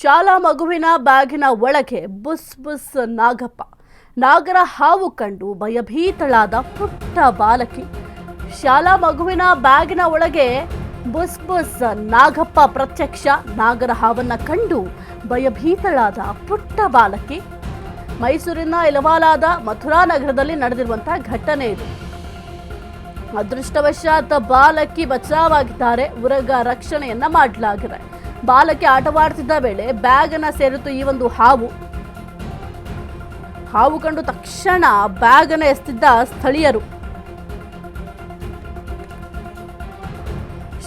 ಶಾಲಾ ಮಗುವಿನ ಬ್ಯಾಗಿನ ಒಳಗೆ ಬುಸ್ ಬುಸ್ ನಾಗಪ್ಪ. ನಾಗರ ಹಾವು ಕಂಡು ಭಯಭೀತಳಾದ ಪುಟ್ಟ ಬಾಲಕಿ. ಶಾಲಾ ಮಗುವಿನ ಬ್ಯಾಗಿನ ಒಳಗೆ ಬುಸ್ ಬುಸ್ ನಾಗಪ್ಪ ಪ್ರತ್ಯಕ್ಷ. ನಾಗರ ಹಾವನ್ನ ಕಂಡು ಭಯಭೀತಳಾದ ಪುಟ್ಟ ಬಾಲಕಿ. ಮೈಸೂರಿನ ಇಲವಾಲಾದ ಮಥುರಾ ನಗರದಲ್ಲಿ ನಡೆದಿರುವಂತಹ ಘಟನೆ ಇದು. ಅದೃಷ್ಟವಶಾತ್ ಬಾಲಕಿ ಬಚಾವಾಗಿದ್ದಾರೆ. ಉರಗ ರಕ್ಷಣೆಯನ್ನ ಮಾಡಲಾಗಿದೆ. ಬಾಲಕಿ ಆಟವಾಡ್ತಿದ್ದ ವೇಳೆ ಬ್ಯಾಗ್ ಅನ್ನ ಸೇರಿತು ಈ ಒಂದು ಹಾವು ಕಂಡು ತಕ್ಷಣ ಬ್ಯಾಗ್ ಅನ್ನು ಎಸೆದಿದ್ದ ಸ್ಥಳೀಯರು.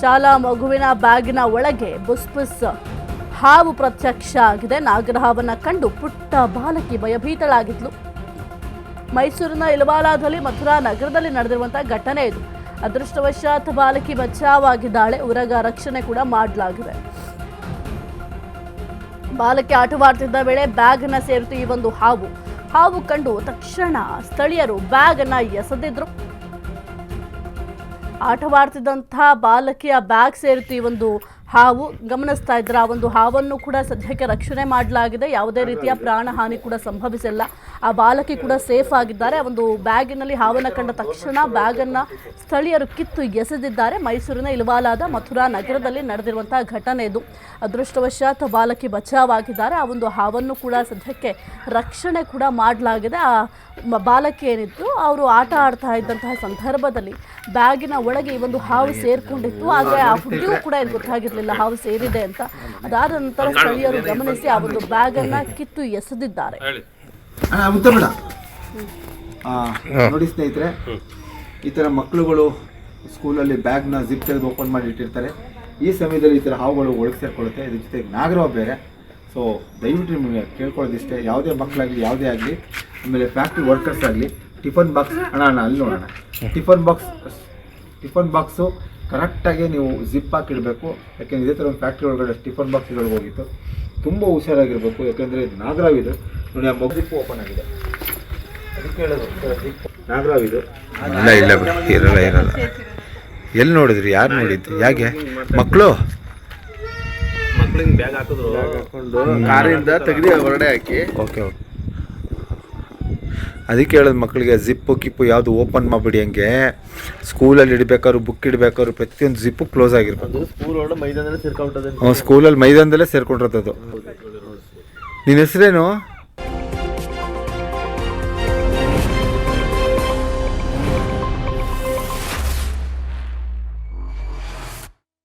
ಶಾಲಾ ಮಗುವಿನ ಬ್ಯಾಗಿನ ಒಳಗೆ ಬುಸ್ ಬುಸ್ ಹಾವು ಪ್ರತ್ಯಕ್ಷ ಆಗಿದೆ. ನಾಗರ ಹಾವನ್ನ ಕಂಡು ಪುಟ್ಟ ಬಾಲಕಿ ಭಯಭೀತಳಾಗಿದ್ಲು. ಮೈಸೂರಿನ ಇಲವಾಲಾದಲ್ಲಿ ಮಥುರಾ ನಗರದಲ್ಲಿ ನಡೆದಿರುವಂತಹ ಘಟನೆ ಇದು. ಅದೃಷ್ಟವಶಾತ್ ಬಾಲಕಿ ಬಚಾವಾಗಿದ್ದಾಳೆ. ಉರಗ ರಕ್ಷಣೆ ಕೂಡ ಮಾಡಲಾಗಿದೆ. ಬಾಲಕಿ ಆಟವಾಡ್ತಿದ್ದ ವೇಳೆ ಬ್ಯಾಗ್ ಅನ್ನ ಸೇರಿತು ಈ ಒಂದು ಹಾವು ಕಂಡು ತಕ್ಷಣ ಸ್ಥಳೀಯರು ಬ್ಯಾಗ್ ಅನ್ನ ಎಸೆದಿದ್ರು. ಆಟವಾಡ್ತಿದ್ದಂತಹ ಬಾಲಕಿಯ ಬ್ಯಾಗ್ ಸೇರಿತು ಈ ಒಂದು ಹಾವು. ಗಮನಿಸ್ತಾ ಇದ್ರ ಆ ಒಂದು ಹಾವನ್ನು ಕೂಡ ಸದ್ಯಕ್ಕೆ ರಕ್ಷಣೆ ಮಾಡಲಾಗಿದೆ. ಯಾವುದೇ ರೀತಿಯ ಪ್ರಾಣ ಹಾನಿ ಕೂಡ ಸಂಭವಿಸಿಲ್ಲ. ಆ ಬಾಲಕಿ ಕೂಡ ಸೇಫ್ ಆಗಿದ್ದಾರೆ. ಆ ಒಂದು ಬ್ಯಾಗಿನಲ್ಲಿ ಹಾವನ್ನ ಕಂಡ ತಕ್ಷಣ ಬ್ಯಾಗ್ ಅನ್ನ ಸ್ಥಳೀಯರು ಕಿತ್ತು ಎಸೆದಿದ್ದಾರೆ. ಮೈಸೂರಿನ ಇಲವಾಲಾದ ಮಥುರಾ ನಗರದಲ್ಲಿ ನಡೆದಿರುವಂತಹ ಘಟನೆ ಇದು. ಅದೃಷ್ಟವಶಾತ್ ಬಾಲಕಿ ಬಚಾವಾಗಿದ್ದಾರೆ. ಆ ಒಂದು ಹಾವನ್ನು ಕೂಡ ಸದ್ಯಕ್ಕೆ ರಕ್ಷಣೆ ಕೂಡ ಮಾಡಲಾಗಿದೆ. ಆ ಬಾಲಕಿ ಏನಿತ್ತು ಅವರು ಆಟ ಆಡ್ತಾ ಇದ್ದಂತಹ ಸಂದರ್ಭದಲ್ಲಿ ಬ್ಯಾಗಿನ ಒಳಗೆ ಈ ಒಂದು ಹಾವು ಸೇರ್ಕೊಂಡಿತ್ತು. ಆದರೆ ಆ ಹುಡುಗಿಗೂ ಕೂಡ ಇದು ಗೊತ್ತಾಗಿರ್ಲಿಲ್ಲ ಹಾವು ಸೇರಿದೆ ಅಂತ. ಅದಾದ ನಂತರ ಸ್ಥಳೀಯರು ಗಮನಿಸಿ ಆ ಒಂದು ಬ್ಯಾಗ್ ಅನ್ನ ಕಿತ್ತು ಎಸೆದಿದ್ದಾರೆ. ನೋಡಿ ಸ್ನೇಹಿತರೆ, ಈ ತರ ಮಕ್ಕಳುಗಳು ಸ್ಕೂಲಲ್ಲಿ ಬ್ಯಾಗ್ನ ಜಿಪ್ ತೆಗೆದು ಓಪನ್ ಮಾಡಿ ಇಟ್ಟಿರ್ತಾರೆ. ಈ ಸಮಯದಲ್ಲಿ ಈ ಥರ ಹಾವುಗಳು ಒಳಗೆ ಸೇರ್ಕೊಳ್ಳುತ್ತೆ. ಇದ್ರ ಜೊತೆಗೆ ನಾಗರಹಾವು ಬೇರೆ. ಸೊ ದಯವಿಟ್ಟು ನಿಮಗೆ ಕೇಳ್ಕೊಳ್ಳೋದಿಷ್ಟೇ, ಯಾವುದೇ ಮಕ್ಕಳಾಗಲಿ ಯಾವುದೇ ಆಗಲಿ, ಆಮೇಲೆ ಫ್ಯಾಕ್ಟ್ರಿ ವರ್ಕರ್ಸ್ ಆಗಲಿ, ಟಿಫನ್ ಬಾಕ್ಸ್ ಅಲ್ಲಿ ನೋಡೋಣ, ಟಿಫನ್ ಬಾಕ್ಸು ಕರೆಕ್ಟಾಗಿ ನೀವು ಜಿಪ್ ಹಾಕಿಡಬೇಕು. ಯಾಕೆಂದರೆ ಇದೇ ಥರ ಒಂದು ಫ್ಯಾಕ್ಟ್ರಿ ಒಳಗಡೆ ಟಿಫನ್ ಬಾಕ್ಸ್ಗಳಿಗೆ ಹೋಗಿತ್ತು. ತುಂಬ ಹುಷಾರಾಗಿರಬೇಕು. ಯಾಕೆಂದರೆ ನಾಗರಹಾವಿದು ನೋಡಿ, ಆ ಮಗು ಜಿಪ್ ಓಪನ್ ಆಗಿದೆ. ಅದಕ್ಕೆ ಹೇಳೋದು ನಾಗರಹಾವಿದು ಇರಲ್ಲ. ಎಲ್ಲಿ ನೋಡಿದ್ರಿ? ಯಾರು ನೋಡಿದ್ದು? ಯಾಕೆ ಮಕ್ಕಳಿಗೆ ಬ್ಯಾಗ್ ಹಾಕೊಂಡು ಕಾರಿಂದ ತೆಗೆದು ಹೊರಗಡೆ ಹಾಕಿ. ಓಕೆ. ಅದಕ್ಕೆ ಹೇಳೋದು ಮಕ್ಕಳಿಗೆ ಜಿಪ್ಪು ಕಿಪ್ಪು ಯಾವುದು ಓಪನ್ ಮಾಡಿಬಿಡಿ. ಹಂಗೆ ಸ್ಕೂಲಲ್ಲಿ ಇಡಬೇಕಾದ್ರು, ಬುಕ್ ಇಡಬೇಕಾದ್ರು ಪ್ರತಿಯೊಂದು ಜಿಪ್ಪು ಕ್ಲೋಸ್ ಆಗಿರ್ಬೋದು. ಮೈದಾನದಲ್ಲೇ ಸೇರ್ಕೊಂಡ್ರೆ ಸ್ಕೂಲಲ್ಲಿ ಮೈದಾನದಲ್ಲೇ ಸೇರ್ಕೊಂಡಿರೋದು. ನಿನ್ನ ಹೆಸರೇನು?